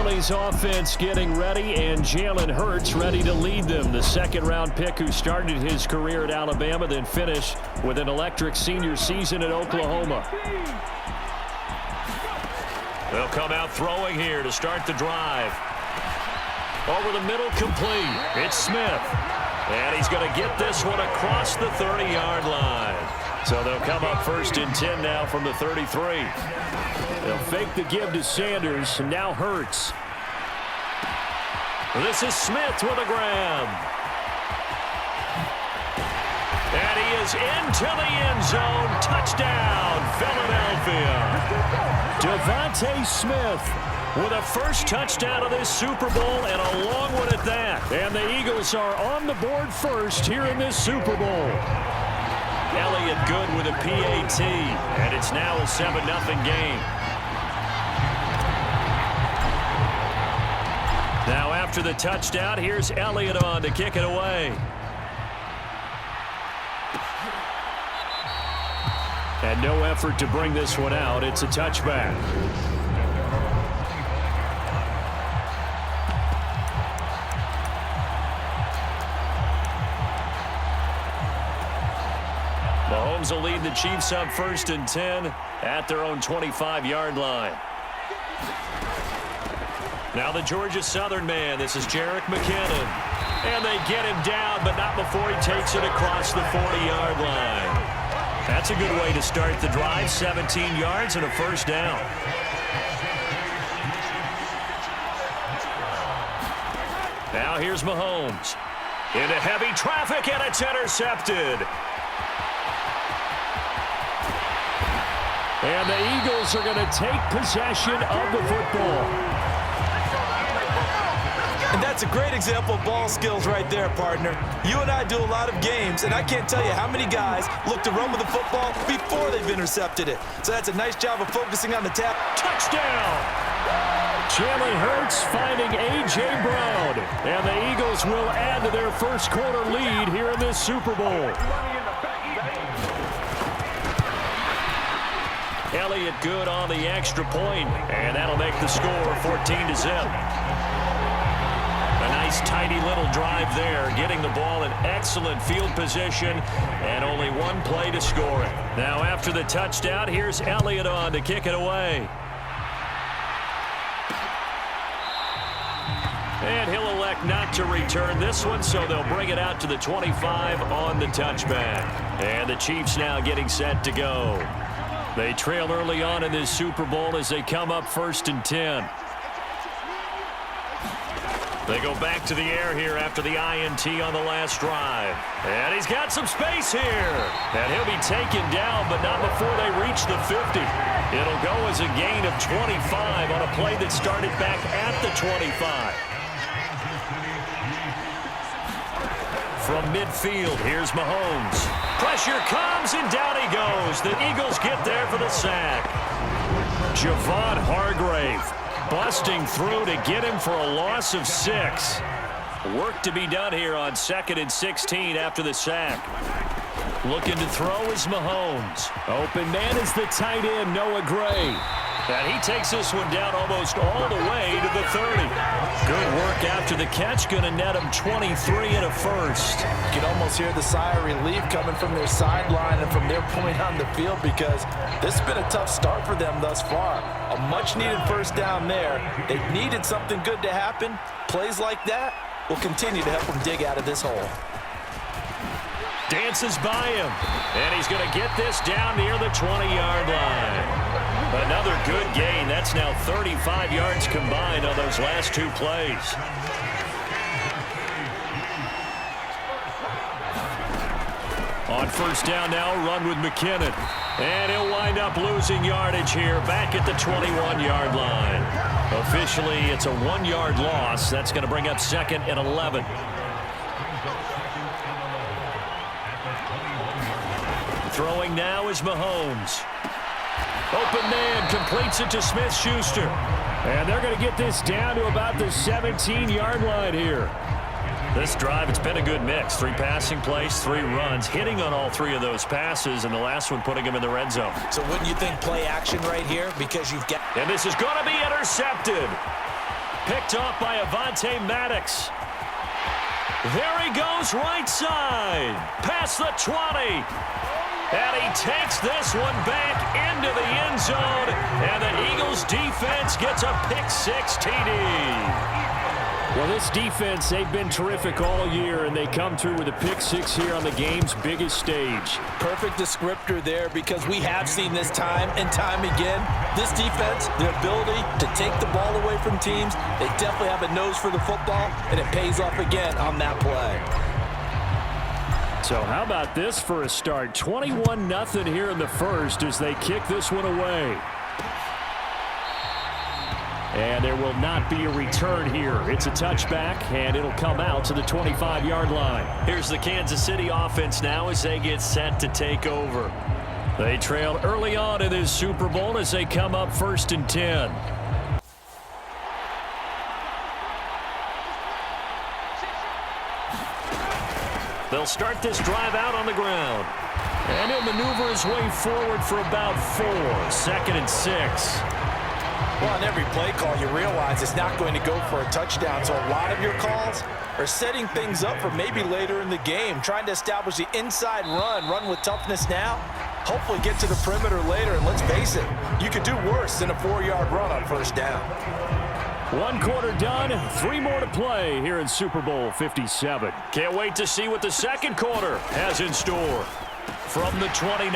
Phillies offense getting ready, and Jalen Hurts ready to lead them. The second-round pick who started his career at Alabama, then finished with an electric senior season at Oklahoma. They'll come out throwing here to start the drive. Over the middle, complete. It's Smith. And he's going to get this one across the 30-yard line. So they'll come up 1st and 10 now from the 33. They'll fake the give to Sanders, and now Hurts. This is Smith with a grab. And he is into the end zone. Touchdown, Philadelphia. Devontae Smith with a first touchdown of this Super Bowl, and a long one at that. And the Eagles are on the board first here in this Super Bowl. Elliott good with a PAT, and it's now a 7-0 game. Now after the touchdown, here's Elliott on to kick it away. And no effort to bring this one out. It's a touchback. Mahomes will lead the Chiefs up 1st and 10 at their own 25-yard line. Now the Georgia Southern man. This is Jerick McKinnon. And they get him down, but not before he takes it across the 40-yard line. That's a good way to start the drive. 17 yards and a first down. Now here's Mahomes. Into heavy traffic, and it's intercepted. And the Eagles are going to take possession of the football. And that's a great example of ball skills right there, partner. You and I do a lot of games, and I can't tell you how many guys look to run with the football before they've intercepted it. So that's a nice job of focusing on the tap. Touchdown! Jalen Hurts finding A.J. Brown. And the Eagles will add to their first quarter lead here in this Super Bowl. Elliott good on the extra point, and that'll make the score 14-0. A nice, tidy little drive there, getting the ball in excellent field position, and only one play to score it. Now, after the touchdown, here's Elliott on to kick it away. And he'll elect not to return this one, so they'll bring it out to the 25 on the touchback. And the Chiefs now getting set to go. They trail early on in this Super Bowl as they come up 1st and 10. They go back to the air here after the INT on the last drive. And he's got some space here. And he'll be taken down, but not before they reach the 50. It'll go as a gain of 25 on a play that started back at the 25. From midfield, here's Mahomes. Pressure comes, and down he goes. The Eagles get there for the sack. Javon Hargrave busting through to get him for a loss of 6. Work to be done here on 2nd and 16 after the sack. Looking to throw is Mahomes. Open man is the tight end, Noah Gray. And he takes this one down almost all the way to the 30. Good work after the catch. Going to net him 23 and a first. You can almost hear the sigh of relief coming from their sideline and from their point on the field, because this has been a tough start for them thus far. A much-needed first down there. They needed something good to happen. Plays like that will continue to help them dig out of this hole. Dances by him. And he's going to get this down near the 20-yard line. Another good gain. That's now 35 yards combined on those last 2 plays. On first down now, run with McKinnon. And he'll wind up losing yardage here back at the 21-yard line. Officially, it's a 1-yard loss. That's going to bring up 2nd and 11. Throwing now is Mahomes. Open man completes it to Smith-Schuster. And they're going to get this down to about the 17-yard line here. This drive, it's been a good mix. 3 passing plays, 3 runs, hitting on all 3 of those passes, and the last one putting him in the red zone. So wouldn't you think play action right here? Because you've got... And this is going to be intercepted. Picked off by Avonte Maddox. There he goes right side. Past the 20. And he takes this one back into the end zone. And the Eagles defense gets a pick-6 TD. Well, this defense, they've been terrific all year, and they come through with a pick-6 here on the game's biggest stage. Perfect descriptor there, because we have seen this time and time again. This defense, their ability to take the ball away from teams, they definitely have a nose for the football, and it pays off again on that play. So how about this for a start? 21-0 here in the first as they kick this one away. And there will not be a return here. It's a touchback, and it'll come out to the 25-yard line. Here's the Kansas City offense now as they get set to take over. They trailed early on in this Super Bowl as they come up 1st and 10. They'll start this drive out on the ground. And he'll maneuver his way forward for about 4. 2nd and 6. Well, on every play call, you realize it's not going to go for a touchdown. So a lot of your calls are setting things up for maybe later in the game, trying to establish the inside run with toughness now, hopefully get to the perimeter later. And let's face it, you could do worse than a 4-yard run on 1st down. 1 quarter done, 3 more to play here in Super Bowl 57. Can't wait to see what the second quarter has in store. From the 29,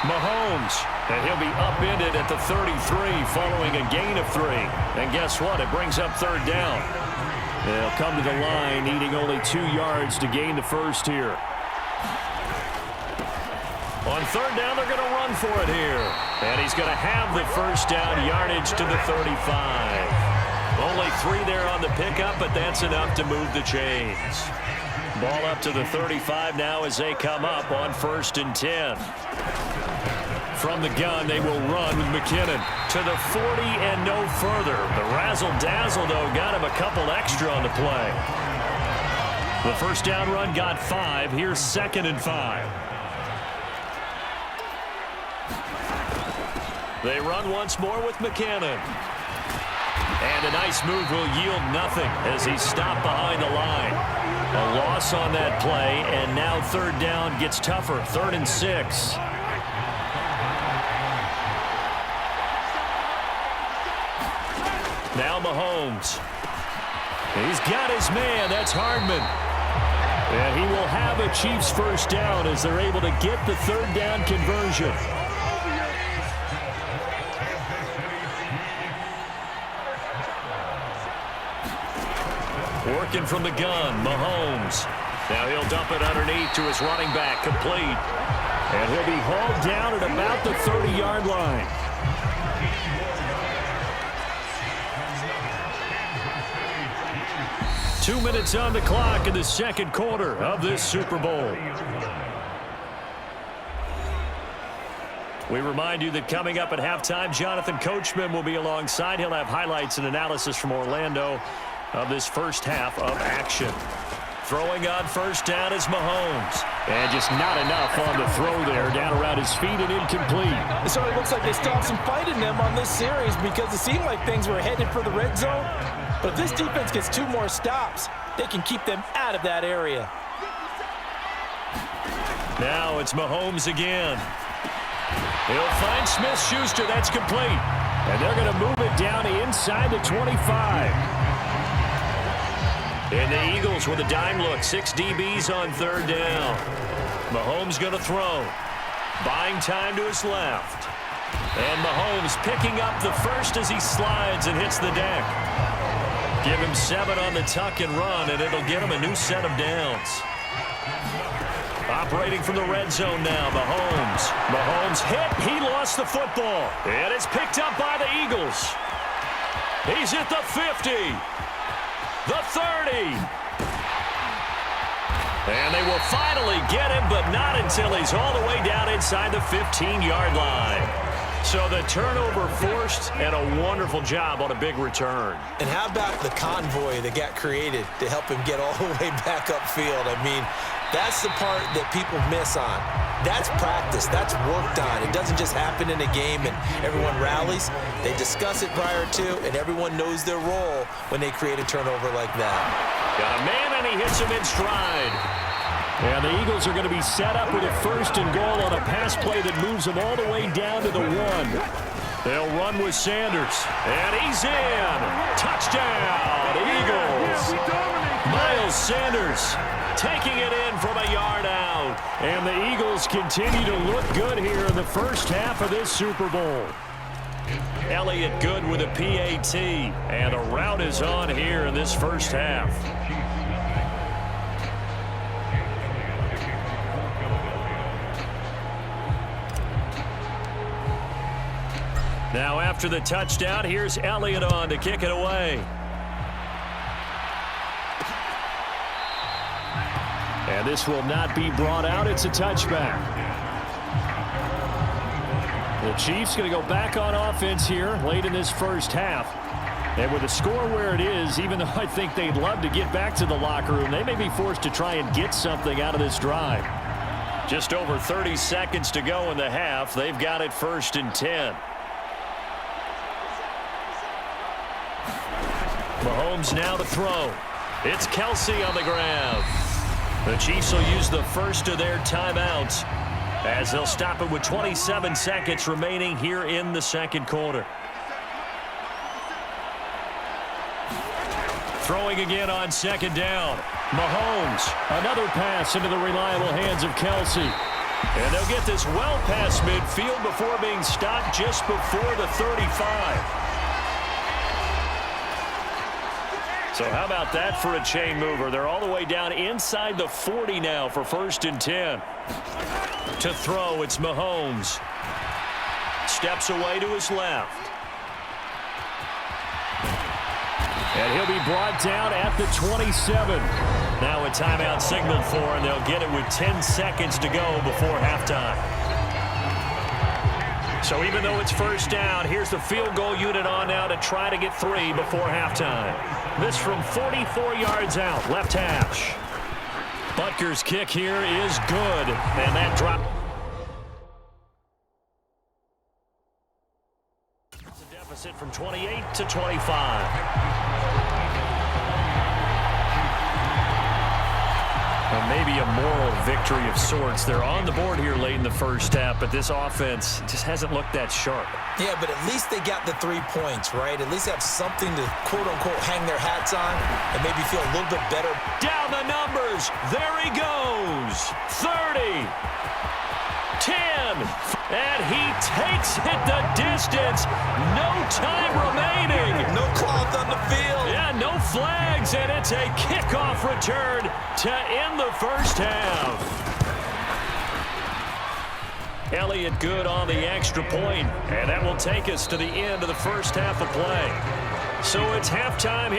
Mahomes, and he'll be upended at the 33 following a gain of 3. And guess what? It brings up 3rd down. They'll come to the line, needing only 2 yards to gain the first here. On 3rd down, they're going to run for it here. And he's going to have the first down yardage to the 35. Only 3 there on the pickup, but that's enough to move the chains. Ball up to the 35 now as they come up on 1st and 10. From the gun, they will run with McKinnon to the 40 and no further. The razzle-dazzle, though, got him a couple extra on the play. The first down run got 5. Here's 2nd and 5. They run once more with McKinnon. And a nice move will yield nothing as he's stopped behind the line. A loss on that play, and now 3rd down gets tougher. 3rd and 6. Now Mahomes. He's got his man. That's Hardman. And he will have a Chiefs first down as they're able to get the 3rd down conversion. Working from the gun, Mahomes. Now he'll dump it underneath to his running back, complete. And he'll be hauled down at about the 30-yard line. Two minutes on the clock in the second quarter of this Super Bowl. We remind you that coming up at halftime, Jonathan Coachman will be alongside. He'll have highlights and analysis from Orlando of this first half of action. Throwing on 1st down is Mahomes. And just not enough on the throw there. Down around his feet and incomplete. It sort of looks like they still have some fight in them on this series because it seemed like things were headed for the red zone. But if this defense gets 2 more stops, they can keep them out of that area. Now it's Mahomes again. He'll find Smith-Schuster. That's complete. And they're going to move it down inside the 25. And the Eagles with a dime look. 6 DBs on 3rd down. Mahomes going to throw. Buying time to his left. And Mahomes picking up the first as he slides and hits the deck. Give him 7 on the tuck and run, and it'll get him a new set of downs. Operating from the red zone now, Mahomes. Mahomes hit. He lost the football. And it's picked up by the Eagles. He's at the 50. The 30. And they will finally get him, but not until he's all the way down inside the 15-yard line. So the turnover forced, and a wonderful job on a big return. And how about the convoy that got created to help him get all the way back upfield? I mean, that's the part that people miss on. That's practice. That's worked on. It doesn't just happen in a game and everyone rallies. They discuss it prior to, and everyone knows their role when they create a turnover like that. Got a man, and he hits him in stride. And the Eagles are going to be set up with a 1st and goal on a pass play that moves them all the way down to the 1. They'll run with Sanders. And he's in. Touchdown, Eagles. Miles Sanders taking it in from a yard out. And the Eagles continue to look good here in the first half of this Super Bowl. Elliott good with a PAT. And the route is on here in this first half. Now after the touchdown, here's Elliott on to kick it away. And this will not be brought out. It's a touchback. The Chiefs going to go back on offense here late in this first half. And with the score where it is, even though I think they'd love to get back to the locker room, they may be forced to try and get something out of this drive. Just over 30 seconds to go in the half. They've got it 1st and 10. Mahomes now to throw. It's Kelsey on the grab. The Chiefs will use the first of their timeouts as they'll stop it with 27 seconds remaining here in the second quarter. Throwing again on 2nd down. Mahomes, another pass into the reliable hands of Kelsey. And they'll get this well past midfield before being stopped just before the 35. So how about that for a chain mover? They're all the way down inside the 40 now for 1st and 10. To throw, it's Mahomes. Steps away to his left. And he'll be brought down at the 27. Now a timeout signaled for, and they'll get it with 10 seconds to go before halftime. So even though it's 1st down, here's the field goal unit on now to try to get 3 before halftime. This from 44 yards out, left hash. Butker's kick here is good, and that drop. It's a deficit from 28 to 25. Well, maybe a moral victory of sorts. They're on the board here late in the first half, but this offense just hasn't looked that sharp. Yeah, but at least they got the 3 points, right? At least have something to, quote-unquote, hang their hats on and maybe feel a little bit better. Down the numbers. There he goes. 30. 10. And he takes it the distance. No time remaining. No cloth on the field. Yeah, no flags, and it's a kickoff return to end the first half. Elliott good on the extra point, and that will take us to the end of the first half of play. So it's halftime here.